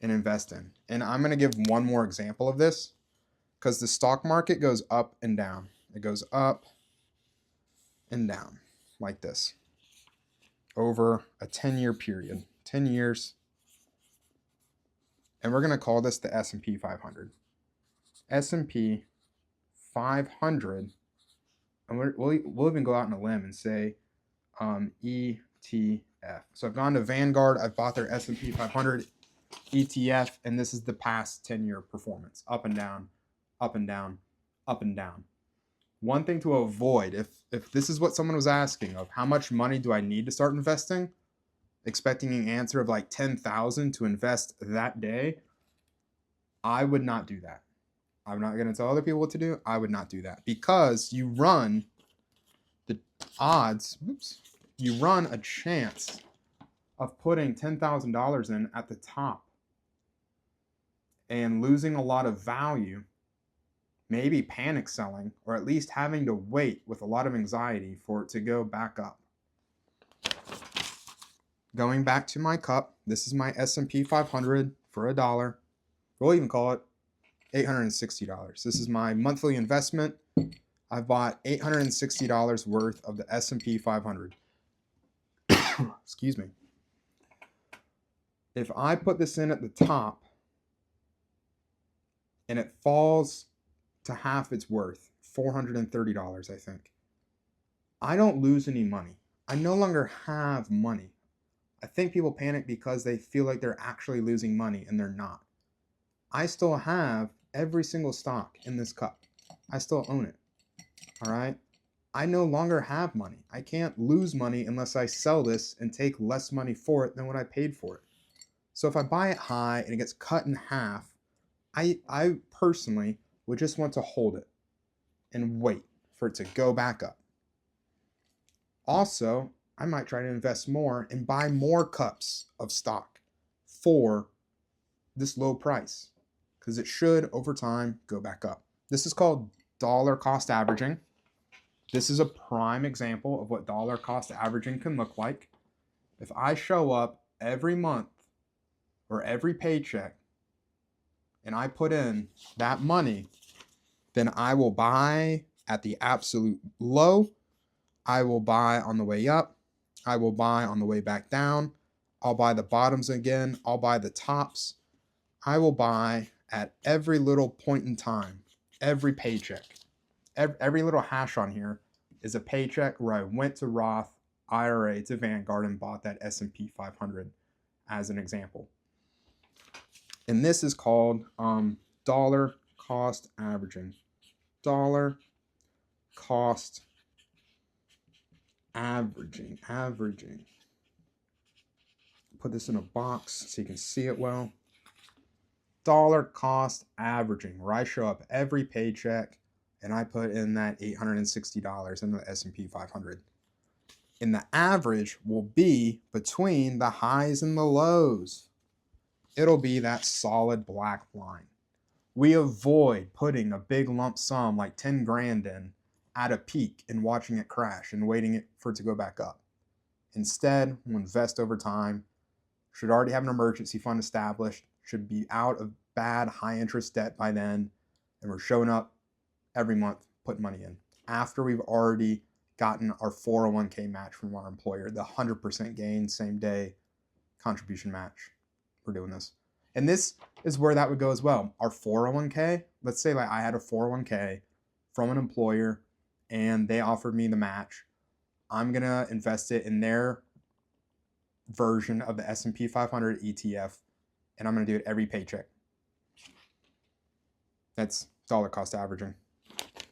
and invest in. And I'm going to give one more example of this because the stock market goes up and down. It goes up and down like this over a 10-year period, 10 years. And we're going to call this the S&P 500. S&P 500, and we'll even go out on a limb and say ETF. So I've gone to Vanguard, I've bought their S&P 500 ETF, and this is the past 10-year performance, up and down, up and down, up and down. One thing to avoid, if this is what someone was asking of, how much money do I need to start investing, expecting an answer of like 10,000 to invest that day, I would not do that. I'm not going to tell other people what to do. I would not do that because you run the odds, you run a chance of putting $10,000 in at the top and losing a lot of value, maybe panic selling, or at least having to wait with a lot of anxiety for it to go back up. Going back to my cup, this is my S&P 500 for $1. We'll even call it $860. This is my monthly investment. I've bought $860 worth of the S&P 500. Excuse me. If I put this in at the top and it falls to half its worth, $430, I think, I don't lose any money. I no longer have money. I think people panic because they feel like they're actually losing money and they're not. I still have every single stock in this cup. I still own it. All right. I no longer have money. I can't lose money unless I sell this and take less money for it than what I paid for it. So if I buy it high and it gets cut in half, I personally would just want to hold it and wait for it to go back up. Also, I might try to invest more and buy more cups of stock for this low price, because it should, over time, go back up. This is called dollar cost averaging. This is a prime example of what dollar cost averaging can look like. If I show up every month or every paycheck and I put in that money, then I will buy at the absolute low. I will buy on the way up. I will buy on the way back down. I'll buy the bottoms again. I'll buy the tops. I will buy at every little point in time, every paycheck. Every little hash on here is a paycheck where I went to Roth IRA to Vanguard and bought that S&P 500 as an example. And this is called dollar cost averaging. Dollar cost averaging. Put this in a box so you can see it well. Dollar cost averaging, where I show up every paycheck and I put in that $860 into the S&P 500. And the average will be between the highs and the lows. It'll be that solid black line. We avoid putting a big lump sum like 10 grand in at a peak and watching it crash and waiting for it to go back up. Instead, we'll invest over time, should already have an emergency fund established, should be out of bad high interest debt by then, and we're showing up every month putting money in after we've already gotten our 401k match from our employer, the 100% gain same day contribution match. We're doing this. And this is where that would go as well. Our 401k, let's say like I had a 401k from an employer and they offered me the match. I'm going to invest it in their version of the S&P 500 ETF, and I'm going to do it every paycheck. That's dollar cost averaging.